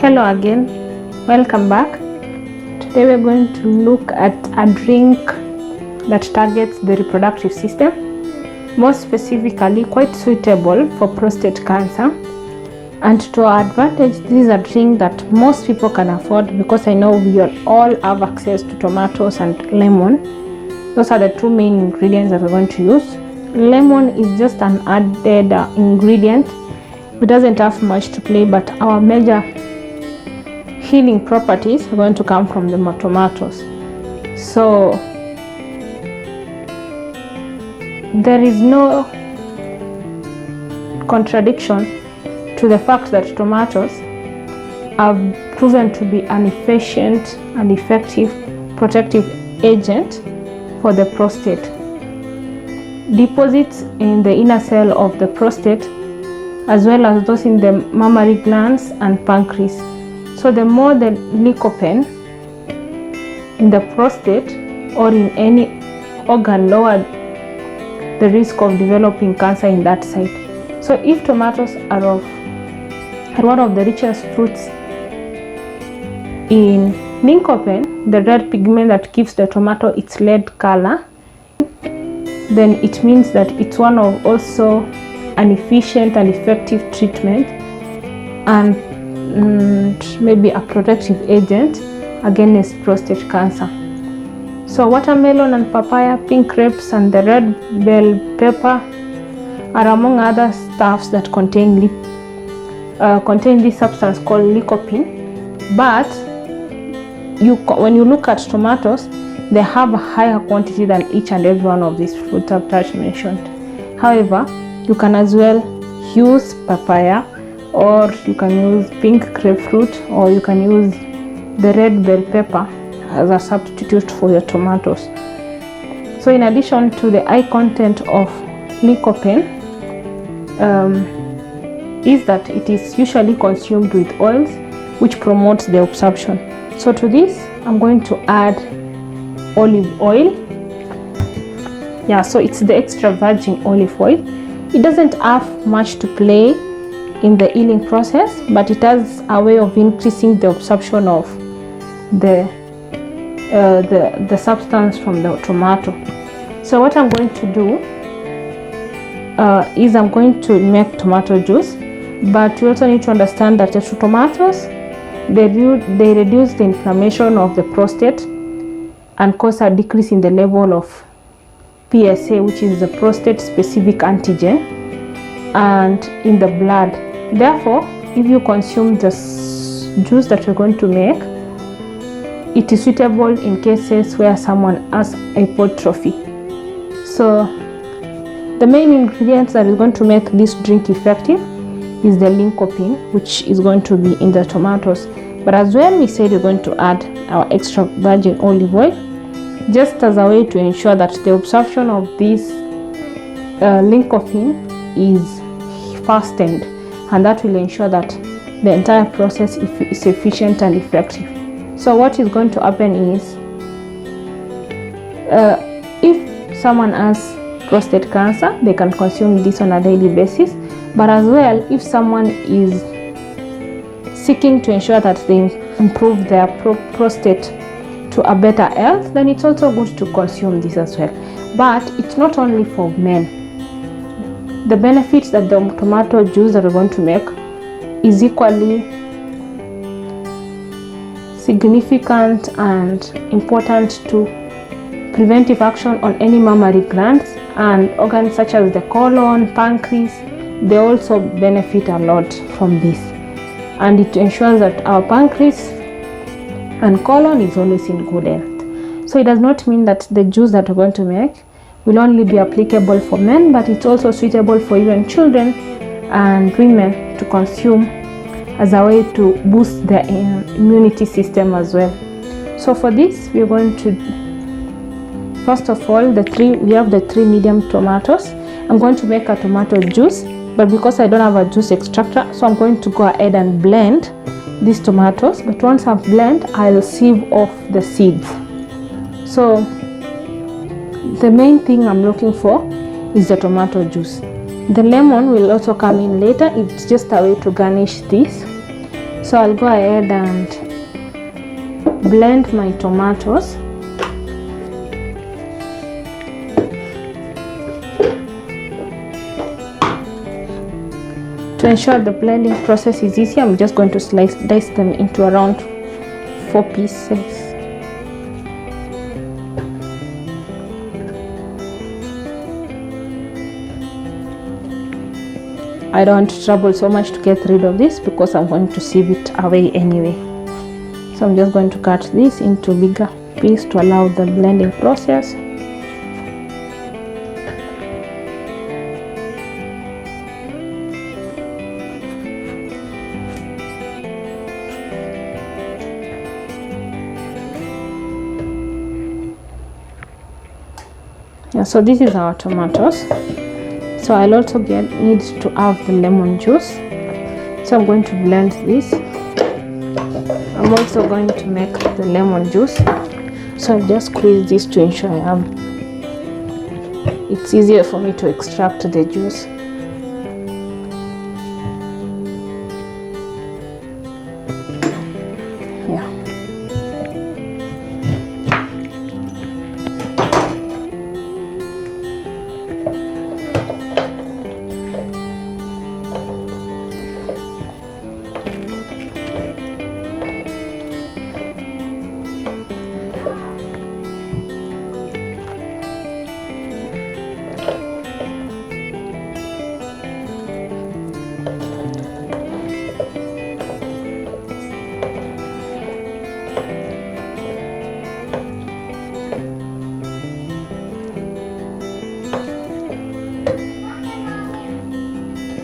Hello again, welcome back. Today we're going to look at a drink that targets the reproductive system, more specifically quite suitable for prostate cancer. And to our advantage, this is a drink that most people can afford because I know we all have access to tomatoes and lemon. Those are the two main ingredients that we're going to use. Lemon is just an added ingredient. It doesn't have much to play, but our major healing properties are going to come from the tomatoes. So there is no contradiction to the fact that tomatoes have proven to be an efficient and effective protective agent for the prostate. Deposits in the inner cell of the prostate, as well as those in the mammary glands and pancreas. So the more the lycopene in the prostate or in any organ lower the risk of developing cancer in that site. So if tomatoes are one of the richest fruits in lycopene, the red pigment that gives the tomato its red color, then it means that it's one of also an efficient and effective treatment and maybe a protective agent against prostate cancer. So watermelon and papaya, pink grapes and the red bell pepper are among other stuffs that contain this substance called lycopene. But when you look at tomatoes, they have a higher quantity than each and every one of these fruits I've just mentioned. However, you can as well use papaya, or you can use pink grapefruit, or you can use the red bell pepper as a substitute for your tomatoes. So in addition to the high content of lycopene, is that it is usually consumed with oils, which promotes the absorption. So to this, I'm going to add olive oil. Yeah, so it's the extra virgin olive oil. It doesn't have much to play in the healing process, but it has a way of increasing the absorption of the substance from the tomato. So what I'm going to do is I'm going to make tomato juice, but you also need to understand that the tomatoes, they reduce the inflammation of the prostate and cause a decrease in the level of PSA, which is the prostate specific antigen, and in the blood. Therefore, if you consume this juice that we're going to make, it is suitable in cases where someone has hypertrophy. So the main ingredients that is going to make this drink effective is the lycopene, which is going to be in the tomatoes. But as well, we said we're going to add our extra virgin olive oil, just as a way to ensure that the absorption of this lycopene is fastened, and that will ensure that the entire process is efficient and effective. So what is going to happen is, if someone has prostate cancer, they can consume this on a daily basis. But as well, if someone is seeking to ensure that they improve their prostate to a better health, then it's also good to consume this as well. But it's not only for men. The benefits that the tomato juice that we're going to make is equally significant and important to preventive action on any mammary glands and organs such as the colon, pancreas. They also benefit a lot from this, and it ensures that our pancreas and colon is always in good health. So it does not mean that the juice that we're going to make will only be applicable for men, but it's also suitable for even children and women to consume as a way to boost their immunity system as well. So for this, we're going to, first of all, we have the 3 medium tomatoes. I'm going to make a tomato juice, but because I don't have a juice extractor, so I'm going to go ahead and blend these tomatoes. But once I've blended, I'll sieve off the seeds. So the main thing I'm looking for is the tomato juice. The lemon will also come in later. It's just a way to garnish this. So I'll go ahead and blend my tomatoes. To ensure the blending process is easy, I'm just going to dice them into around 4 pieces. I don't trouble so much to get rid of this because I'm going to sieve it away anyway. So I'm just going to cut this into bigger pieces to allow the blending process. Yeah, so this is our tomatoes. So I'll also need to have the lemon juice. So I'm going to blend this. I'm also going to make the lemon juice. So I'll just squeeze this to ensure I have. It's easier for me to extract the juice. Yeah.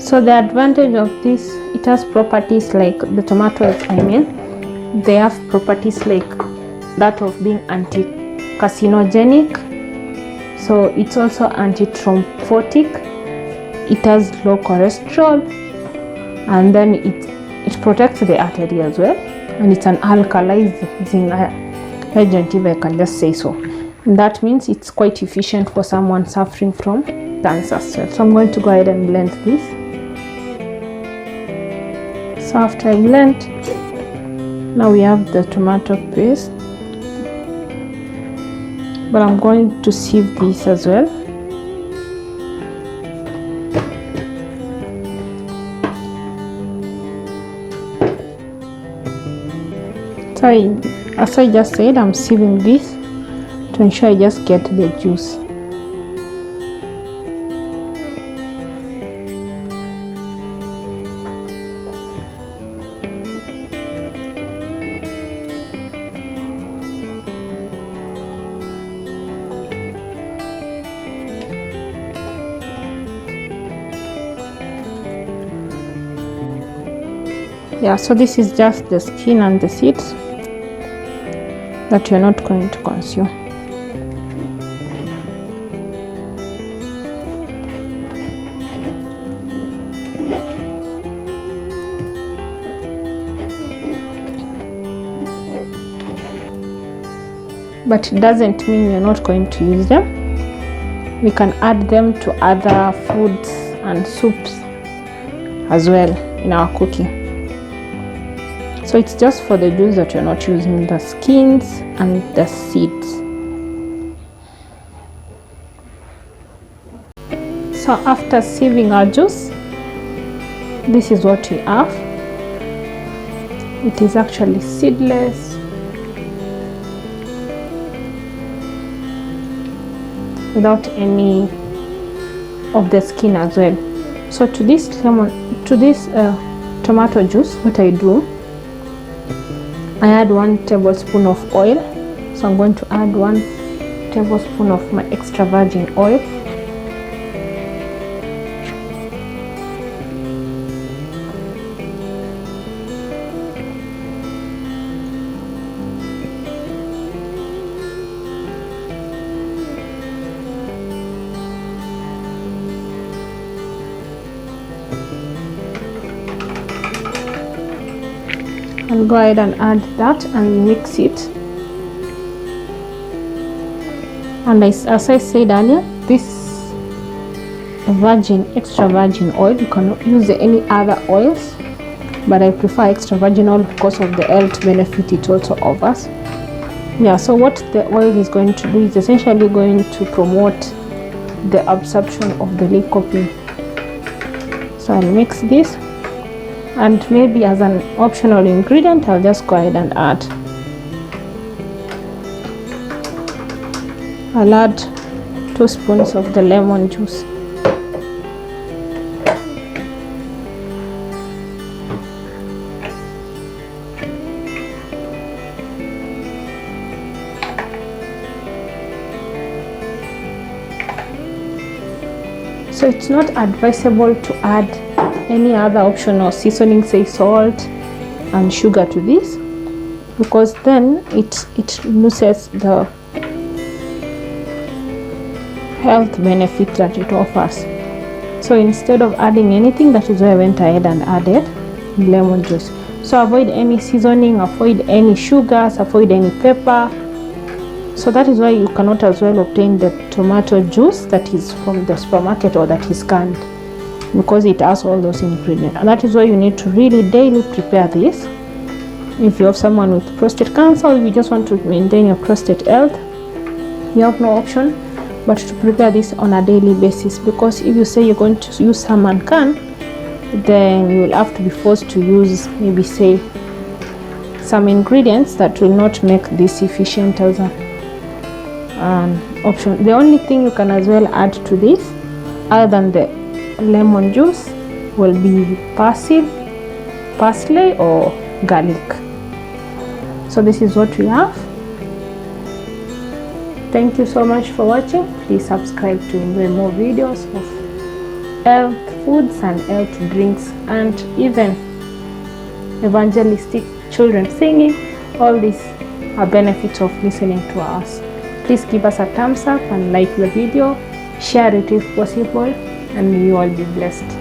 So the advantage of this, it has properties like the tomatoes, they have properties like that of being anti-carcinogenic. So it's also anti-thrombotic. It has low cholesterol, and then it protects the artery as well, and it's an alkalizing agent, if I can just say so. And that means it's quite efficient for someone suffering from cancer cells. So I'm going to go ahead and blend this. So after I blend, now we have the tomato paste, but I'm going to sieve this as well. So as I just said, I'm sieving this to ensure I just get the juice. Yeah, so this is just the skin and the seeds that you're not going to consume. But it doesn't mean you're not going to use them. We can add them to other foods and soups as well in our cooking. So it's just for the juice that you're not using the skins and the seeds. So after sieving our juice, this is what we have. It is actually seedless. Without any of the skin as well. So to this tomato juice, what I do, I add 1 tablespoon of oil. So I'm going to add 1 tablespoon of my extra virgin oil. I'll go ahead and add that and mix it. And as I said earlier, this extra virgin oil, you can use any other oils but I prefer extra virginal because of the health benefit it also offers. Yeah, so what the oil is going to do is essentially going to promote the absorption of the lycopene. So I'll mix this, and maybe as an optional ingredient I'll just go ahead and add. I'll add 2 spoons of the lemon juice. So it's not advisable to add any other optional seasoning, say salt and sugar to this, because then it loses the health benefit that it offers. So instead of adding anything, that is why I went ahead and added lemon juice. So avoid any seasoning, avoid any sugars, avoid any pepper. So that is why you cannot as well obtain the tomato juice that is from the supermarket or that is canned, because it has all those ingredients. And that is why you need to really daily prepare this. If you have someone with prostate cancer, or you just want to maintain your prostate health, you have no option but to prepare this on a daily basis, because if you say you're going to use some and can, then you will have to be forced to use maybe say some ingredients that will not make this efficient as an option. The only thing you can as well add to this other than the lemon juice will be parsley or garlic. So this is what we have. Thank you so much for watching. Please subscribe to enjoy more videos of health foods and health drinks, and even evangelistic children singing. All these are benefits of listening to us. Please give us a thumbs up and like the video, share it if possible, and may you all be blessed.